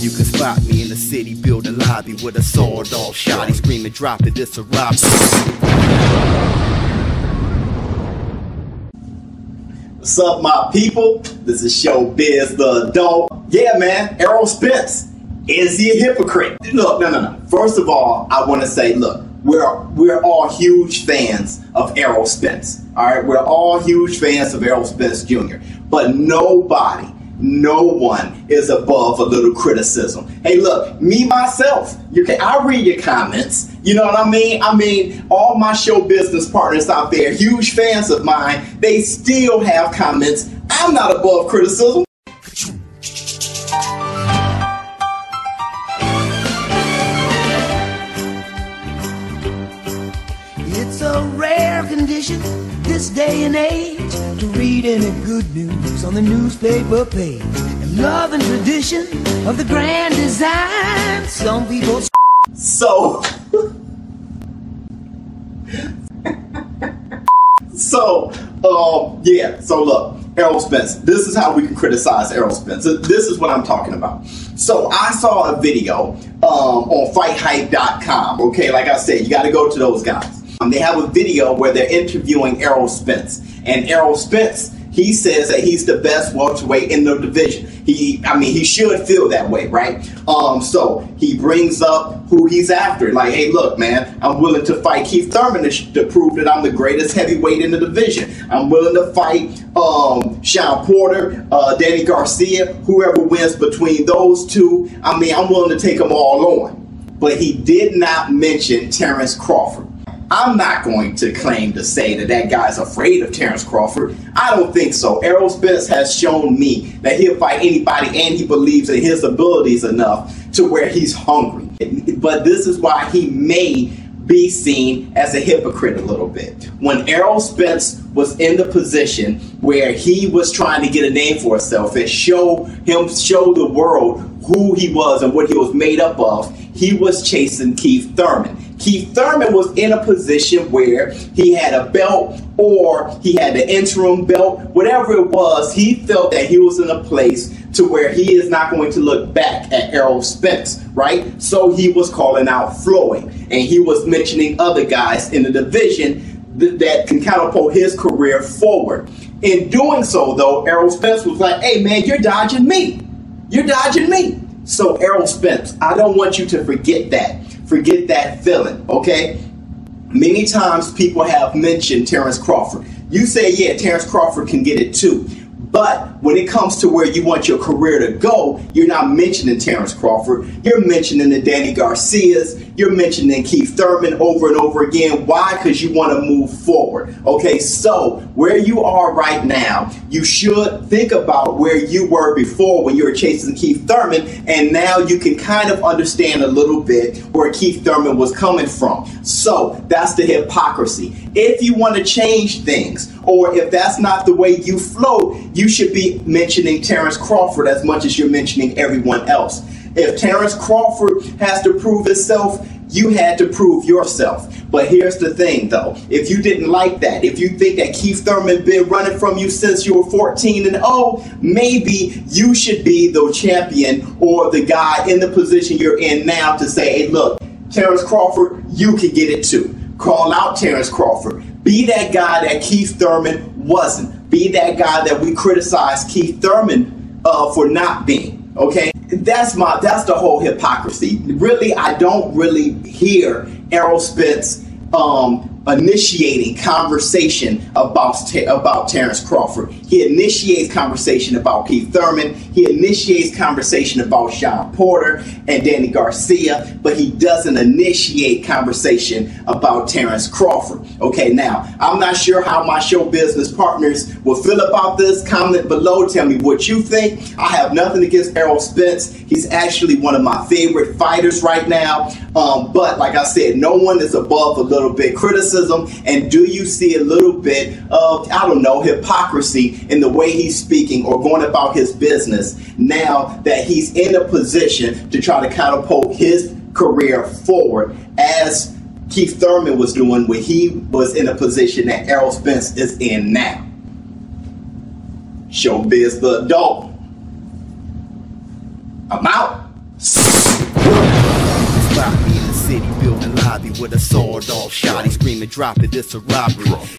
You can spot me in the city, build a lobby with a sawed-off shotty screaming, drop it, this a robbery. What's up, my people? This is ShowBizz the adult. Yeah, man, ERROL SPENCE. Is he a hypocrite? Look, no. First of all, I want to say, look, we're all huge fans of ERROL SPENCE. All right, we're all huge fans of ERROL SPENCE Jr. But no one is above a little criticism. Hey, look, me myself, I read your comments. You know what I mean? I mean, all my show business partners out there, huge fans of mine, they still have comments. I'm not above criticism. It's a rare condition this day and age to read any good news on the newspaper page. And love and tradition of the grand design, some people. So look, ERROL SPENCE, this is how we can criticize ERROL SPENCE. This is what I'm talking about. So I saw a video on FightHype.com. Okay, like I said, you got to go to those guys. They have a video where they're interviewing ERROL SPENCE, and ERROL SPENCE, he says that he's the best welterweight in the division. He should feel that way, right? So he brings up who he's after. Like, hey, look, man, I'm willing to fight Keith Thurman to prove that I'm the greatest heavyweight in the division. I'm willing to fight Shawn Porter, Danny Garcia, whoever wins between those two. I'm willing to take them all on. But he did not mention Terrence Crawford. I'm not going to claim to say that guy's afraid of Terrence Crawford. I don't think so. ERROL SPENCE has shown me that he'll fight anybody, and he believes in his abilities enough to where he's hungry. But this is why he may be seen as a hypocrite a little bit. When ERROL SPENCE was in the position where he was trying to get a name for himself and show the world who he was and what he was made up of, he was chasing Keith Thurman. Keith Thurman was in a position where he had a belt, or he had the interim belt, whatever it was. He felt that he was in a place to where he is not going to look back at ERROL SPENCE, right? So he was calling out Floyd, and he was mentioning other guys in the division that can catapult his career forward. In doing so, though, ERROL SPENCE was like, hey, man, you're dodging me. You're dodging me. So ERROL SPENCE, I don't want you to forget that. Forget that feeling, okay? Many times people have mentioned Terrence Crawford. You say, yeah, Terrence Crawford can get it too. But when it comes to where you want your career to go, you're not mentioning Terrence Crawford. You're mentioning the Danny Garcias. You're mentioning Keith Thurman over and over again. Why? Because you want to move forward. Okay, so where you are right now, you should think about where you were before when you were chasing Keith Thurman, and now you can kind of understand a little bit where Keith Thurman was coming from. So that's the hypocrisy. If you want to change things, or if that's not the way you flow, you should be mentioning Terrence Crawford as much as you're mentioning everyone else. If Terrence Crawford has to prove himself, you had to prove yourself. But here's the thing, though. If you didn't like that, if you think that Keith Thurman been running from you since you were 14-0, maybe you should be the champion or the guy in the position you're in now to say, hey, look, Terrence Crawford, you can get it too. Call out Terrence Crawford. Be that guy that Keith Thurman wasn't. Be that guy that we criticize Keith Thurman for not being. Okay? That's the whole hypocrisy. Really, I don't really hear ERROL SPENCE initiating conversation about Terrence Crawford. He initiates conversation about Keith Thurman. He initiates conversation about Shawn Porter and Danny Garcia, but he doesn't initiate conversation about Terrence Crawford. Okay, now, I'm not sure how my show business partners will feel about this. Comment below, tell me what you think. I have nothing against ERROL SPENCE. He's actually one of my favorite fighters right now. But like I said, no one is above a little bit criticism. And do you see a little bit of, I don't know, hypocrisy in the way he's speaking or going about his business now that he's in a position to try to catapult his career forward as Keith Thurman was doing when he was in a position that ERROL SPENCE is in now? ShowBizz the adult. I'm out. city building lobby with a sawed-off shotty screaming, drop it, it's a robbery.